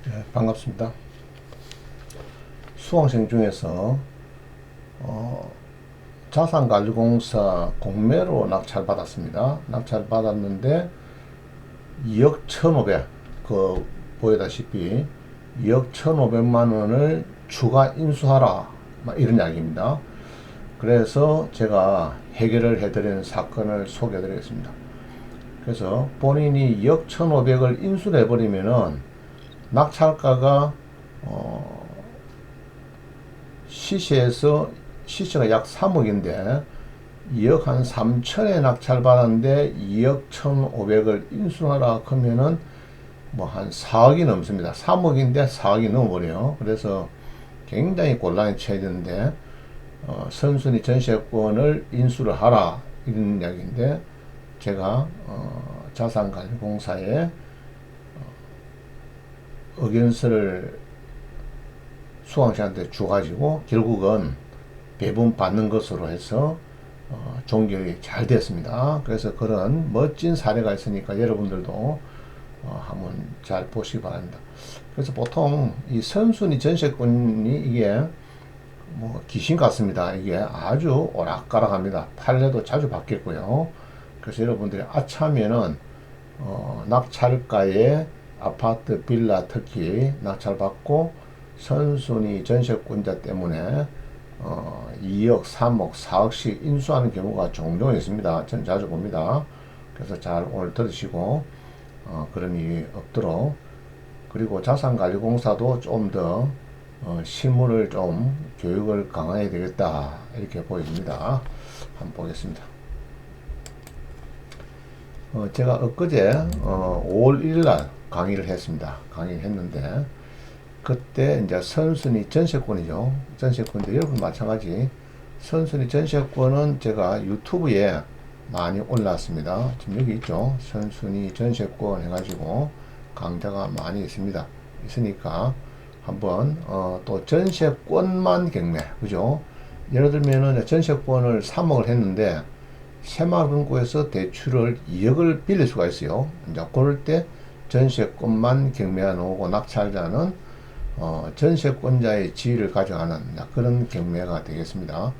네, 반갑습니다. 수강생 중에서 자산관리공사 공매로 낙찰받았습니다. 낙찰받았는데 2억 1,500, 보여다시피 2억 1,500만 원을 추가 인수하라, 이런 이야기입니다. 그래서 제가 해결을 해드리는 사건을 소개해 드리겠습니다. 그래서 본인이 2억 1,500을 인수를 해버리면은 낙찰가가 시세가 약 3억인데 2억 한 3천에 낙찰받았는데 2억 1,500을 인수하라 하면은 뭐 한 4억이 넘습니다. 3억인데 4억이 넘어버려요. 그래서 굉장히 곤란에 처해졌는데 선순위 전세권을 인수를 하라, 이런 이야기인데, 제가 자산관리공사에 의견서를 수강생한테 줘가지고 결국은 배분 받는 것으로 해서 종결이 잘 됐습니다. 그래서 그런 멋진 사례가 있으니까 여러분들도 한번 잘 보시기 바랍니다. 그래서 보통 이 선순위 전세권이 이게 뭐 귀신 같습니다. 이게 아주 오락가락합니다. 판례도 자주 바뀌었고요. 그래서 여러분들이 아차하면은 낙찰가에 아파트, 빌라 특히 낙찰받고 선순위 전세권자 때문에 2억, 3억, 4억씩 인수하는 경우가 종종 있습니다. 전 자주 봅니다. 그래서 잘 오늘 들으시고 그런 일이 없도록, 그리고 자산관리공사도 좀 더 실무를 좀 교육을 강화해야 되겠다, 이렇게 보입니다. 한번 보겠습니다. 제가 엊그제 5월 1일 날 강의를 했습니다. 강의를 했는데 그때 이제 선순위 전세권이죠. 전세권인데 여러분 마찬가지 선순위 전세권은 제가 유튜브에 많이 올랐습니다. 지금 여기 있죠. 선순위 전세권 해가지고 강좌가 많이 있으니까 한번 또 전세권만 경매, 그죠? 예를 들면은 전세권을 3억을 했는데 새마을금고에서 대출을 2억을 빌릴 수가 있어요. 이제 그럴 때 전세권만 경매가 나오고 낙찰자는 전세권자의 지위를 가져가는 그런 경매가 되겠습니다.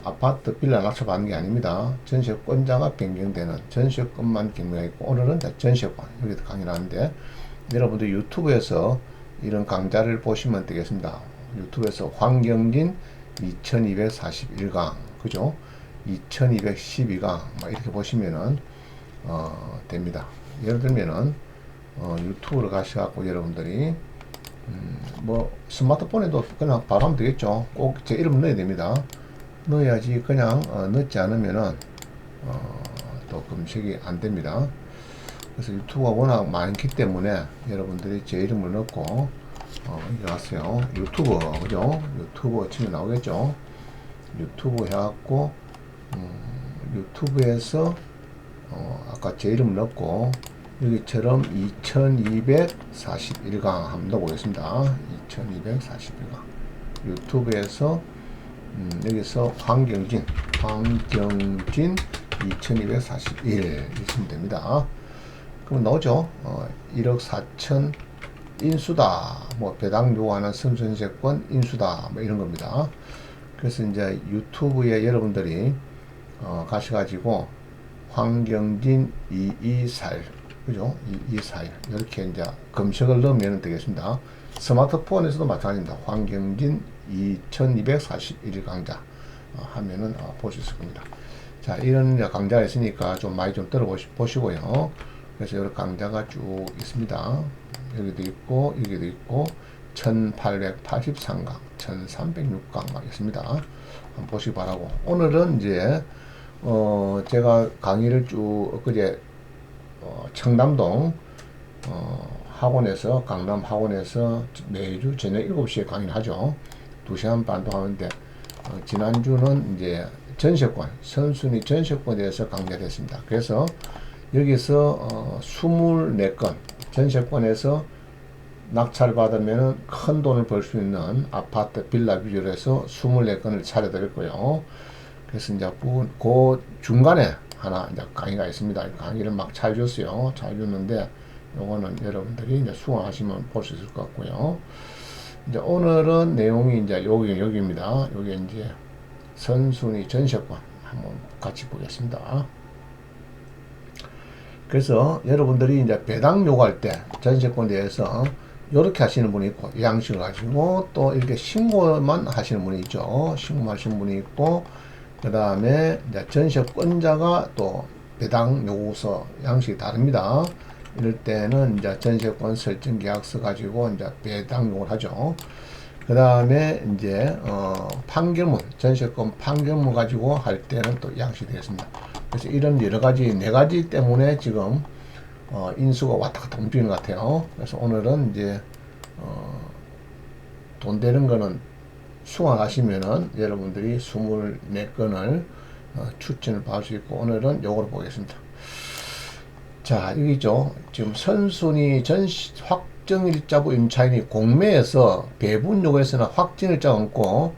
아파트 빌라 낙찰받는 게 아닙니다. 전세권자가 변경되는 전세권만 경매가 있고, 오늘은 전세권, 여기도 강의를 하는데 여러분들 유튜브에서 이런 강좌를 보시면 되겠습니다. 유튜브에서 황경진 2241강, 그죠? 2212강 이렇게 보시면은 됩니다. 예를 들면은 유튜브로 가셔갖고 여러분들이 뭐 스마트폰에도 그냥 바로 하면 되겠죠. 꼭 제 이름 넣어야 됩니다. 넣어야지 그냥 넣지 않으면은 또 검색이 안 됩니다. 그래서 유튜브가 워낙 많기 때문에 여러분들이 제 이름을 넣고 이렇게 왔어요. 유튜브, 그죠? 유튜브 치면 나오겠죠. 유튜브 해갖고 유튜브에서 아까 제 이름 넣고 여기처럼 2241강 한번 넣어보겠습니다. 2241강 유튜브에서 여기서 황경진 2241 있으면 됩니다. 그럼 나오죠. 1억 4천 인수다, 뭐 배당 요구하는 선전세권 인수다, 뭐 이런 겁니다. 그래서 이제 유튜브에 여러분들이 가셔가지고 황경진 2241, 그죠? 2241 이렇게 이제 검색을 넣으면 되겠습니다. 스마트폰에서도 마찬가지입니다. 황경진 2241 강좌 하면은 볼 수 있을 겁니다. 자, 이런 강좌가 있으니까 좀 많이 좀 들어보시고요. 그래서 여러 강좌가 쭉 있습니다. 여기도 있고 여기도 있고 1883강, 1306강 있습니다. 한번 보시기 바라고, 오늘은 이제 제가 강의를 쭉 엊그제 청담동 학원에서, 강남 학원에서 매주 저녁 7시에 강의를 하죠. 2시간 반도 하는데 지난주는 이제 전세권, 선순위 전세권에 대해서 강좌를 했습니다. 그래서 여기서 24건 전세권에서 낙찰받으면 큰 돈을 벌 수 있는 아파트, 빌라 위주로 해서 24건을 차려드렸고요. 그래서 이제 그 중간에 하나 이제 강의가 있습니다. 강의를 막 잘 줬어요. 잘 줬는데 요거는 여러분들이 이제 수강하시면 볼 수 있을 것 같고요. 이제 오늘은 내용이 이제 여기입니다. 여기 이제 선순위 전세권 한번 같이 보겠습니다. 그래서 여러분들이 이제 배당 요구할 때 전세권에 대해서 이렇게 하시는 분이 있고, 이 양식을 가지고 또 이렇게 신고만 하시는 분이 있죠. 신고만 하시는 분이 있고, 그 다음에 이제 전세권자가 또 배당 요구서 양식이 다릅니다. 이럴 때는 이제 전세권 설정 계약서 가지고 이제 배당 요구를 하죠. 그 다음에 이제 판결문, 전세권 판결문 가지고 할 때는 또 양식이 되겠습니다. 그래서 이런 여러 가지, 네 가지 때문에 지금 인수가 왔다 갔다 움직이는 것 같아요. 그래서 오늘은 이제 돈 되는 거는 수강하시면은 여러분들이 24건을 추천을 받을 수 있고, 오늘은 요거를 보겠습니다. 자, 여기 있죠. 지금 선순위 확정일자부 임차인이 공매에서 배분 요구에서는 확정일자가 없고,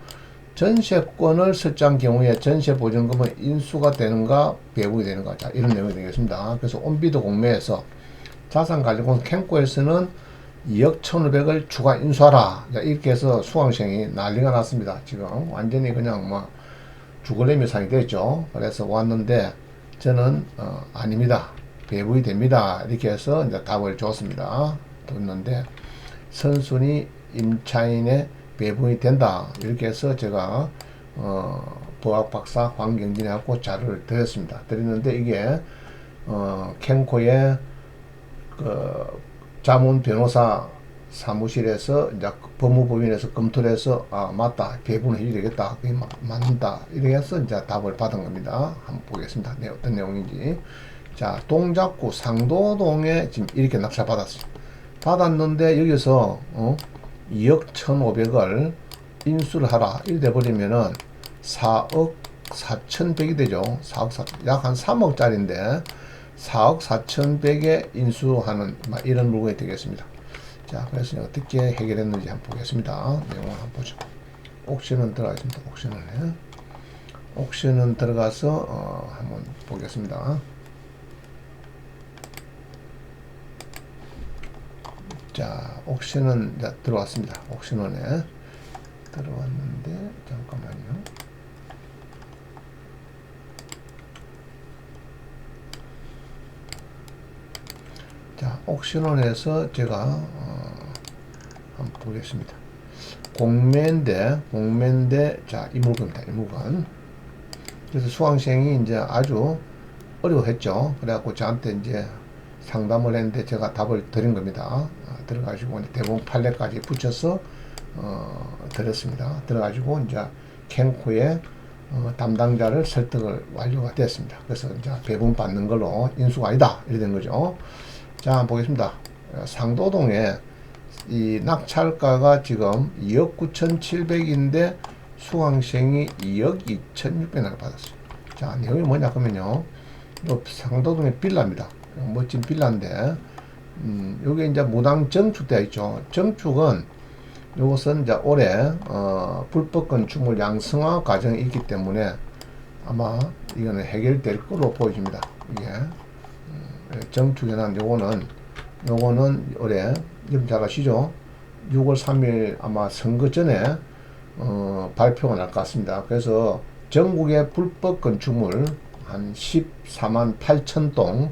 전세권을 설정한 경우에 전세보증금은 인수가 되는가 배분이 되는가, 자, 이런 내용이 되겠습니다. 그래서 온비도 공매에서 자산관리공사 캠코에서는 2억 1,500을 추가 인수하라, 자, 이렇게 해서 수강생이 난리가 났습니다. 지금 완전히 그냥 뭐 죽을래미 상이 됐죠. 그래서 왔는데 저는 아닙니다, 배분이 됩니다, 이렇게 해서 이제 답을 줬습니다. 줬는데 선순위 임차인의 배분이 된다, 이렇게 해서 제가 법학 박사 황경진에 갖고 자료를 드렸습니다. 드렸는데 이게 캠코의 그 자문 변호사 사무실에서 이제 법무법인에서 검토를 해서 맞다, 배분을 해야 되겠다, 그게 맞는다, 이렇게 해서 이제 답을 받은 겁니다. 한번 보겠습니다. 네, 어떤 내용인지. 자, 동작구 상도동에 지금 이렇게 낙찰 받았는데 여기서 2억 1,500을 인수를 하라, 이래 돼버리면은 4억 4,100이 되죠. 4억 4, 약 한 3억짜리인데 4억 4,100에 인수하는 이런 물건이 되겠습니다. 자, 그래서 어떻게 해결했는지 한번 보겠습니다. 내용을 한번 보죠. 옥션은 들어가겠습니다. 옥션은 들어가서 한번 보겠습니다. 자, 옥션은 들어왔습니다. 옥션원에 들어왔는데 잠깐만요. 자, 옥션원에서 제가 한번 보겠습니다. 공매인데 자, 이 물건입니다. 이 물건. 그래서 수강생이 이제 아주 어려워했죠. 그래갖고 저한테 이제 상담을 했는데 제가 답을 드린 겁니다. 들어가지고 대부분 판례까지 붙여서 드렸습니다. 들어가지고 이제 캠코의 담당자를 설득을 완료가 됐습니다. 그래서 이제 배분 받는 걸로 인수가 아니다, 이래 된 거죠. 자, 한번 보겠습니다. 상도동에 이 낙찰가가 지금 2억 9,700인데 수강생이 2억 2,600을 받았어요. 자, 내용이 뭐냐 그러면요, 상도동의 빌라입니다. 멋진 빌라인데 요게 이제 무당 정축되어 있죠. 정축은 요것은 이제 올해 불법 건축물 양성화 과정이 있기 때문에 아마 이거는 해결될 거로 보여집니다. 이게 정축에 난 요거는 올해 여러분 잘 아시죠? 6월 3일 아마 선거 전에 발표가 날 것 같습니다. 그래서 전국의 불법 건축물 한 14만 8천 동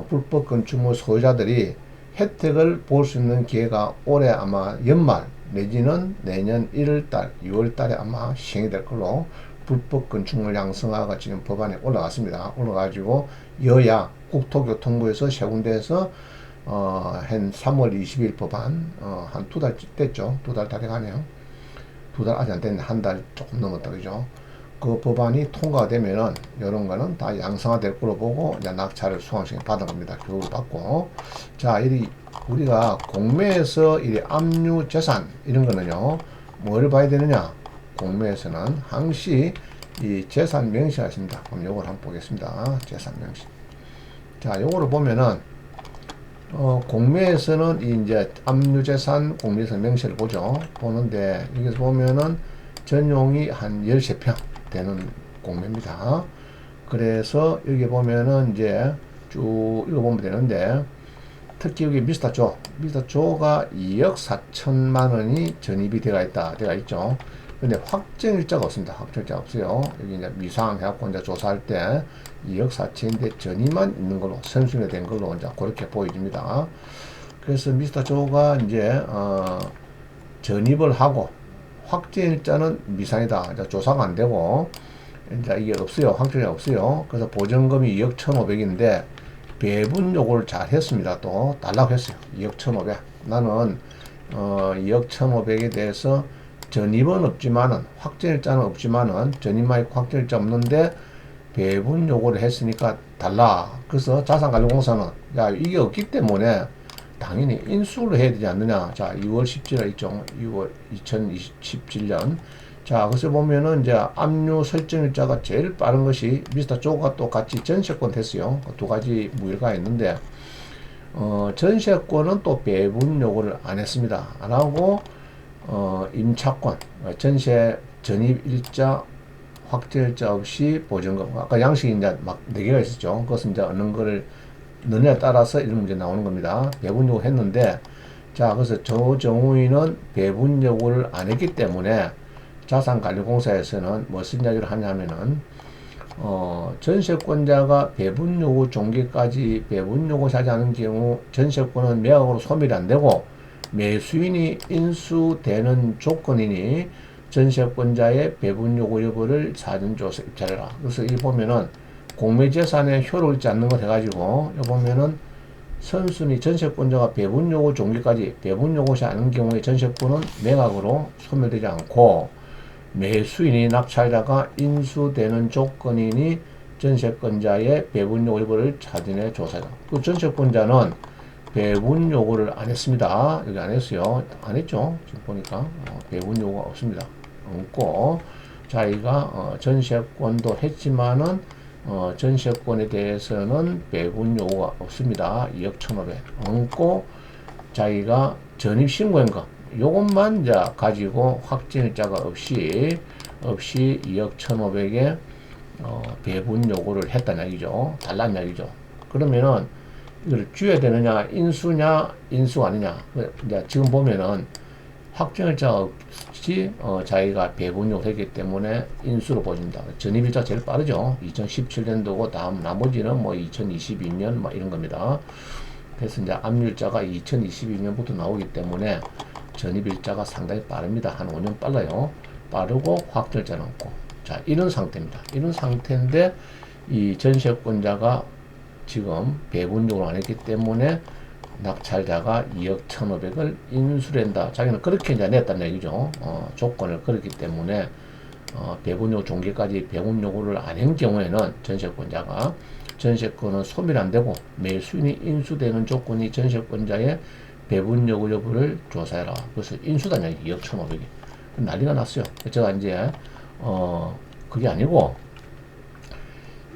불법 건축물 소유자들이 혜택을 볼 수 있는 기회가 올해 아마 연말 내지는 내년 1월달, 2월달에 아마 시행이 될 걸로, 불법 건축물 양성화가 지금 법안에 올라갔습니다. 올라가지고 여야 국토교통부에서 세 군데에서 한 3월 20일 법안 한 두 달 됐죠. 두 달 다 돼가네요. 두 달 아직 안 됐네. 한 달 조금 넘었다, 그죠? 그 법안이 통과되면은 이런 거는 다 양성화 될 거로 보고 이제 낙찰을 수강생이 받은 겁니다. 교육을 받고. 자, 우리가 공매에서 이 압류 재산 이런 거는요, 뭘 봐야 되느냐? 공매에서는 항시 이 재산 명시가 있습니다. 그럼 요걸 한번 보겠습니다. 재산 명시. 자, 요거를 보면은 공매에서는 이제 압류재산 공매에서 명시를 보는데, 여기서 보면은 전용이 한 13평 되는 공매입니다. 그래서 여기 보면은 이제 쭉 읽어보면 되는데, 특히 여기 미스터조가 2억 4천만 원이 전입이 되어 있죠. 근데 확정일자가 없습니다. 확정일자가 없어요. 여기 이제 미상 해갖고 이제 조사할 때 2억 4천인데 전입만 있는 걸로, 선순위가 된 걸로 이제 그렇게 보여집니다. 그래서 미스터조가 이제, 전입을 하고, 확정일자는 미상이다. 이제 조사가 안 되고, 이제 이게 없어요. 확정이 없어요. 그래서 보전금이 2억 1,500인데, 배분 요구를 잘 했습니다. 또 달라고 했어요. 2억 1,500. 나는 2억 1,500에 대해서 전입은 없지만은, 확정일자는 없지만은, 전입만 있고 확정일자 없는데 배분 요구를 했으니까 달라. 그래서 자산관리공사는 야, 이게 없기 때문에 당연히 인수를 해야 되지 않느냐. 자, 2월 17일 있죠. 6월 2017년. 자, 그래서 보면은 이제 압류 설정일자가 제일 빠른 것이 미스터조가 또 같이 전세권 됐어요. 두 가지 무효가 있는데, 전세권은 또 배분 요구를 안 했습니다. 안 하고, 임차권, 전세 전입일자, 확정일자 없이 보증금. 아까 양식이 이제 막 4개가 있었죠. 그것은 이제 어느 거를 넣느냐에 따라서 이런 문제 나오는 겁니다. 배분 요구 했는데, 자, 그래서 조정우이는 배분 요구를 안 했기 때문에 자산관리공사에서는 무슨 이야기를 하냐면은, 전세권자가 배분 요구 종기까지 배분 요구 하지 않은 경우 전세권은 매각으로 소멸이 안 되고 매수인이 인수되는 조건이니 전세권자의 배분 요구 여부를 사전조사 입찰해라. 그래서 이 보면은 공매재산에 효력을 있지 않는 것 해가지고 이 보면은 선순위 전세권자가 배분 요구 종기까지 배분 요구하지 않은 경우에 전세권은 매각으로 소멸되지 않고 매수인이 낙찰자가 인수되는 조건이니 전세권자의 배분 요구 여부를 사전에 조사해라. 그 전세권자는 배분 요구를 안 했습니다. 여기 안 했어요. 안 했죠. 지금 보니까 배분 요구가 없습니다. 없고 자기가 전세권도 했지만은 전세권에 대해서는 배분 요구가 없습니다. 2억 1,500 없고 자기가 전입 신고한 거 요것만 이제 가지고 확정일자가 없이 2억 1,500에 배분 요구를 했다는 얘기죠. 달라는 얘기죠. 그러면은 이걸 줘야 되느냐, 인수냐, 인수가 아니냐. 이제 지금 보면은 확정일자가 없이 자기가 배분 요구를 했기 때문에 인수로 보여집니다. 전입일자 제일 빠르죠. 2017년도고 다음 나머지는 뭐 2022년 뭐 이런 겁니다. 그래서 이제 압류일자가 2022년부터 나오기 때문에 전입일자가 상당히 빠릅니다. 한 5년 빨라요. 빠르고 확정일자는 없고. 자, 이런 상태입니다. 이런 상태인데 이 전세권자가 지금 배분 요구를 안 했기 때문에 낙찰자가 2억 1,500을 인수를 한다. 자기는 그렇게 이제 냈다는 얘기죠. 조건을 그렇기 때문에 배분 요구 종기까지 배분 요구를 안 한 경우에는 전세권자가 전세권은 소멸 안 되고 매수인이 인수되는 조건이 전세권자의 배분 요구 여부를 조사해라. 그래서 인수단이 2억 1,500이 난리가 났어요. 제가 이제 그게 아니고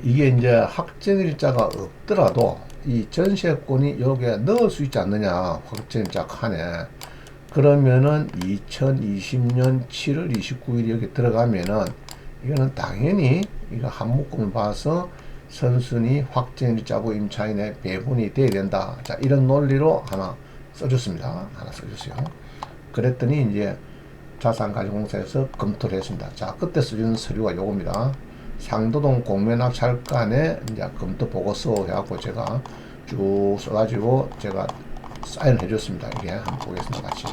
이게 이제 확정일자가 없더라도 이 전세권이 여기에 넣을 수 있지 않느냐. 확정일자 칸에. 그러면은 2020년 7월 29일이 여기 들어가면은 이거는 당연히 이거 한 묶음을 봐서 선순위 확정일자고 임차인의 배분이 돼야 된다. 자, 이런 논리로 하나 써줬습니다. 하나 써줬어요. 그랬더니 이제 자산관리공사에서 검토를 했습니다. 자, 그때 써주는 서류가 요겁니다. 상도동 공매납찰관에 이제 검토 보고서 해갖고 제가 쭉 써가지고 제가 사인을 해줬습니다. 이게 한번 보겠습니다. 같이.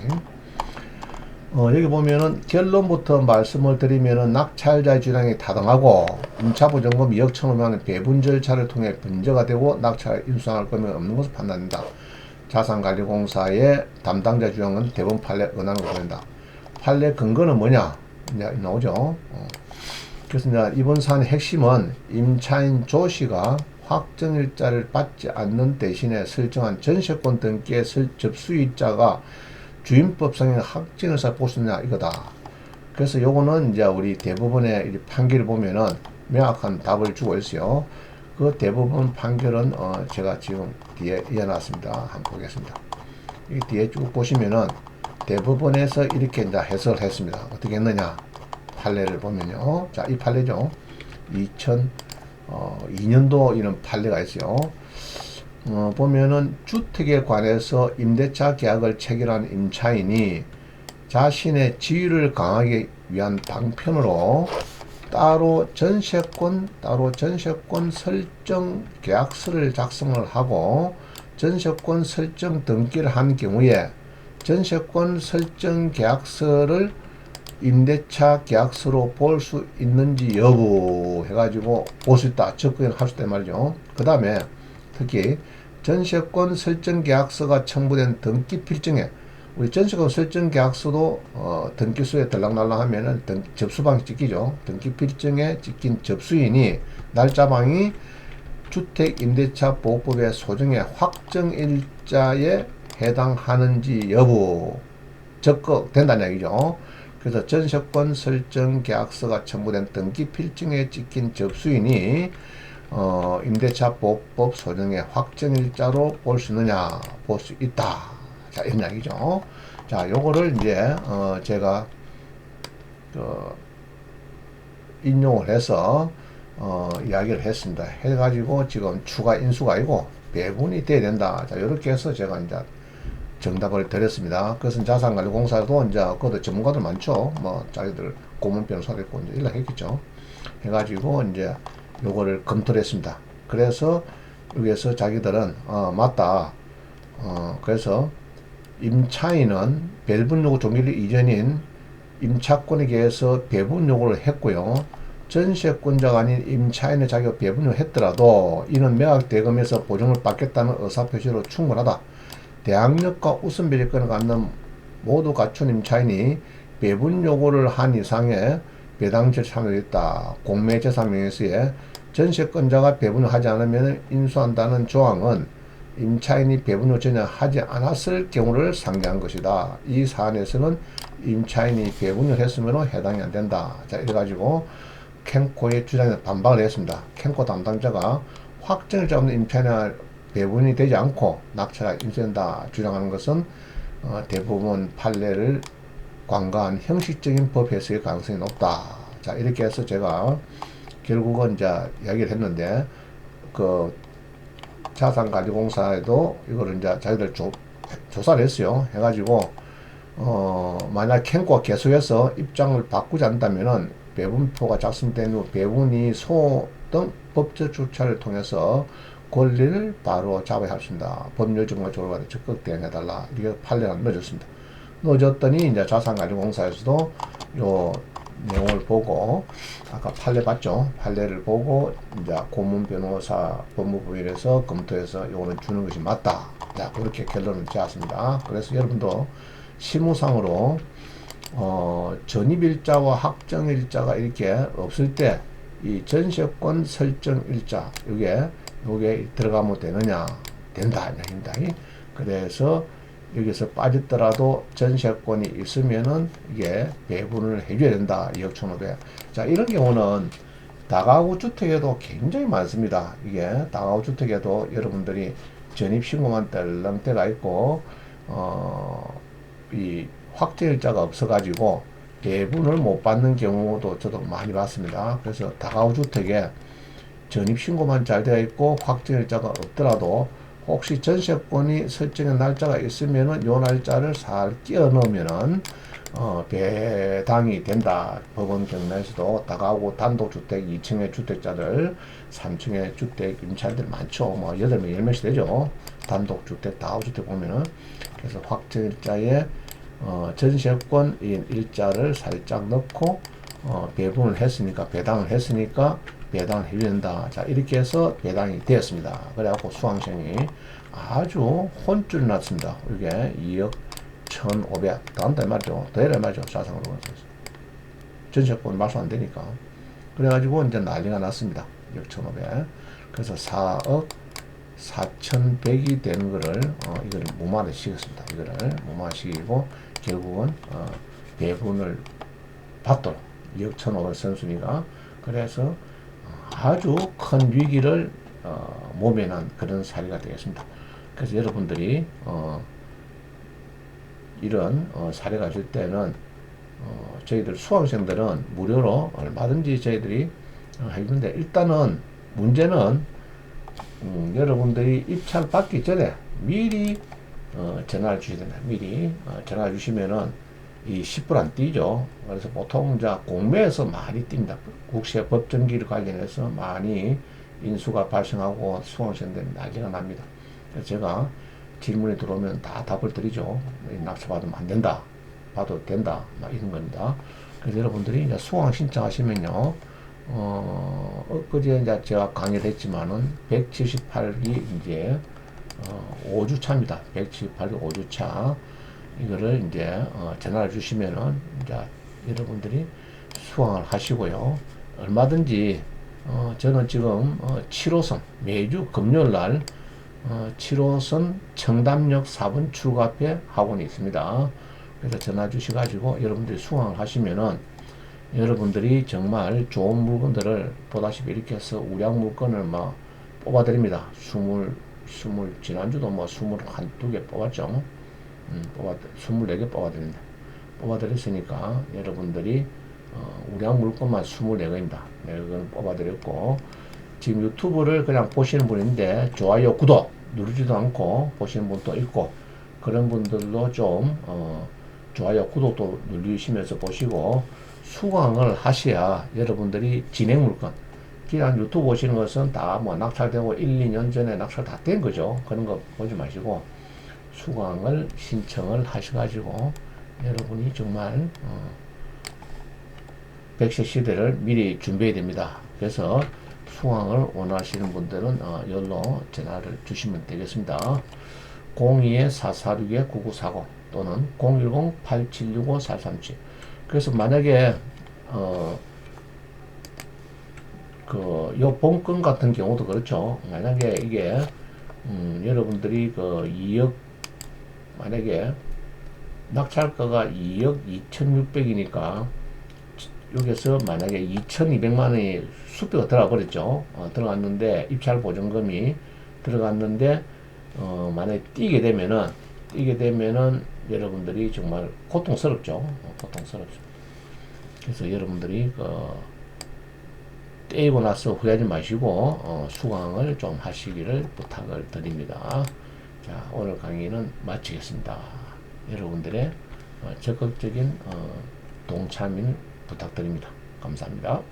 여기 보면은 결론부터 말씀을 드리면은 낙찰자의 주장이 타당하고 임차부정금 2억 1,500만원 배분 절차를 통해 분저가 되고 낙찰 인수할 거면 없는 것으로 판단된다. 자산관리공사의 담당자 주장은 대법원 판례 은하는 것으로 된다. 판례 근거는 뭐냐? 이제 나오죠. 그래서 이제 이번 사안의 핵심은 임차인 조 씨가 확정일자를 받지 않는 대신에 설정한 전세권 등기의 접수일자가 주임법상의 확정일자 보수냐 이거다. 그래서 요거는 이제 우리 대법원의 판결을 보면은 명확한 답을 주고 있어요. 그 대법원 판결은 제가 지금 뒤에 이어놨습니다. 한번 보겠습니다. 이 뒤에 쭉 보시면은 대법원에서 이렇게 이제 해석을 했습니다. 어떻게 했느냐? 판례를 보면요. 자, 이 판례죠. 2002년도 이런 판례가 있어요. 보면은 주택에 관해서 임대차 계약을 체결한 임차인이 자신의 지위를 강하기 위한 방편으로 따로 전세권 설정 계약서를 작성을 하고 전세권 설정 등기를 한 경우에 전세권 설정 계약서를 임대차 계약서로 볼 수 있는지 여부 해가지고 볼 수 있다. 접근할 수 있다 말이죠. 그 다음에 특히 전세권 설정 계약서가 첨부된 등기 필증에 우리 전세권 설정 계약서도 등기소에 들락날락 하면은 접수방이 찍히죠. 등기 필증에 찍힌 접수인이 날짜방이 주택임대차보호법의 소정의 확정일자에 해당하는지 여부 적극된다는 얘기죠. 그래서 전세권 설정 계약서가 첨부된 등기 필증에 찍힌 접수인이 임대차보호법 소정의 확정일자로 볼 수 있느냐, 볼 수 있다. 자, 이런 이야기죠. 자, 요거를 이제 제가 인용을 해서 이야기를 했습니다. 해가지고 지금 추가 인수가 아니고 배분이 돼야 된다. 자, 이렇게 해서 제가 이제 정답을 드렸습니다. 그것은 자산관리공사도 이제 그것도 전문가들 많죠. 뭐 자기들 고문 변호사도 있고 이제 연락했겠죠. 해가지고 이제 요거를 검토를 했습니다. 그래서 여기에서 자기들은 맞다. 그래서 임차인은 배분 요구 종료일 이전인 임차권에 의해서 배분 요구를 했고요. 전세권자가 아닌 임차인의 자기가 배분 요구를 했더라도 이는 매각 대금에서 보증을 받겠다는 의사표시로 충분하다. 대항력과 우선 배제권을 갖는 모두 갖춘 임차인이 배분 요구를 한 이상의 배당 절차가 있다. 공매재산명의서에 전세권자가 배분을 하지 않으면 인수한다는 조항은 임차인이 배분을 전혀 하지 않았을 경우를 상기한 것이다. 이 사안에서는 임차인이 배분을 했으면 해당이 안 된다. 자, 이래가지고 캔코의 주장에 반박을 했습니다. 캔코 담당자가 확정일자 없는 임차인이 배분이 되지 않고 낙찰가 인수된다 주장하는 것은 대부분 판례를 관가한 형식적인 법 해석의 가능성이 높다. 자, 이렇게 해서 제가 결국은 이제 이야기를 했는데 그 자산관리공사에도 이거를 이제 자기들 조사를 했어요. 해가지고 만약 캔코가 계속해서 입장을 바꾸지 않는다면은 배분표가 작성된 후 배분이 소 등 법적 절차를 통해서 권리를 바로 잡아야 할 수 있다. 법률 정보 조례가 적극 대응해달라. 이게 판례를 넣어줬습니다. 넣어줬더니 이제 자산관리공사에서도 요 내용을 보고 아까 판례 봤죠? 판례를 보고 이제 고문 변호사 법무부에서 검토해서 요거는 주는 것이 맞다. 자, 그렇게 결론을 지었습니다. 그래서 여러분도 실무상으로 전입일자와 확정일자가 이렇게 없을 때 이 전세권 설정일자 요게 들어가면 되느냐? 된다. 그래서 여기서 빠졌더라도 전세권이 있으면은 이게 배분을 해줘야 된다. 2억 1,500. 자, 이런 경우는 다가구 주택에도 굉장히 많습니다. 이게 다가구 주택에도 여러분들이 전입신고만 떨렁대가 있고, 이 확정일자가 없어가지고 배분을 못 받는 경우도 저도 많이 봤습니다. 그래서 다가구 주택에 전입신고만 잘 되어 있고 확정일자가 없더라도 혹시 전세권이 설정의 날짜가 있으면은 요 날짜를 살 끼워 넣으면은 배당이 된다. 법원 경내에서도 다가구 단독주택 2층의 주택자들 3층의 주택 임차인들 많죠. 뭐 8명 10명씩 되죠. 단독주택 다가구주택 보면은. 그래서 확정일자에 전세권 일자를 살짝 넣고 배분을 했으니까 배당을 했으니까 배당을 해줘야 된다. 자, 이렇게 해서 배당이 되었습니다. 그래갖고 수강생이 아주 혼쭐 났습니다. 이게 2억 1,500 더 한다 말이죠. 더 해라 말이죠. 자산으로 전세권 말소 안 되니까. 그래가지고 이제 난리가 났습니다. 2억 1,500. 그래서 4억 4,100이 되는 거를 이걸 무마를 시켰습니다. 이거를 무마시키고 결국은 배분을 받도록 2억 1,500 선순위가. 그래서 아주 큰 위기를 모면한 그런 사례가 되겠습니다. 그래서 여러분들이 이런 사례가 있을 때는 저희들 수강생들은 무료로 얼마든지 저희들이 해주는데 일단은 문제는 여러분들이 입찰 받기 전에 미리 전화를 주셔야 된다. 미리 전화 주시면은 이 10불 안 뛰죠. 그래서 보통 이제 공매에서 많이 뜁니다. 국세 법정기를 관련해서 많이 인수가 발생하고 수강생들이 난리가 납니다. 그래서 제가 질문이 들어오면 다 답을 드리죠. 낙찰 받으면 안 된다. 봐도 된다. 막 이런 겁니다. 그래서 여러분들이 이제 수강 신청하시면요. 엊그제 이제 제가 강의를 했지만은 178기 이제 5주차입니다. 178기 5주차 이거를 이제 전화를 주시면은 이제 여러분들이 수강을 하시고요. 얼마든지 저는 지금 7호선 매주 금요일 날 7호선 청담역 4번 출구 앞에 학원이 있습니다. 그래서 전화 주셔가지고 여러분들이 수강을 하시면은 여러분들이 정말 좋은 물건들을 보다시피 이렇게 해서 우량 물건을 막 뽑아드립니다. 20, 지난주도 뭐 21개 뽑았죠. 24개 뽑아드립니다. 뽑아드렸으니까 여러분들이 우량 물건만 24개입니다. 이건 뽑아드렸고, 지금 유튜브를 그냥 보시는 분인데 좋아요, 구독 누르지도 않고 보시는 분도 있고, 그런 분들도 좀 좋아요, 구독도 누르시면서 보시고 수강을 하셔야 여러분들이 진행 물건, 그냥 유튜브 보시는 것은 다 뭐 낙찰되고 1, 2년 전에 낙찰 다 된 거죠. 그런 거 보지 마시고 수강을 신청을 하셔가지고 여러분이 정말 백세 시대를 미리 준비해야 됩니다. 그래서 수강을 원하시는 분들은 연로 전화를 주시면 되겠습니다. 02-446-9940 또는 010-8765-4337. 그래서 만약에 요 본건 같은 경우도 그렇죠. 만약에 이게 여러분들이 2억, 만약에 낙찰가가 2억 2,600이니까 여기서 만약에 2,200만원이 수표가 들어가 버렸죠. 들어갔는데 입찰 보증금이 들어갔는데 만약에 뛰게 되면은 여러분들이 정말 고통스럽죠. 고통스럽죠. 그래서 여러분들이 떼고 나서 후회하지 마시고 수강을 좀 하시기를 부탁을 드립니다. 자, 오늘 강의는 마치겠습니다. 여러분들의 적극적인 동참을 부탁드립니다. 감사합니다.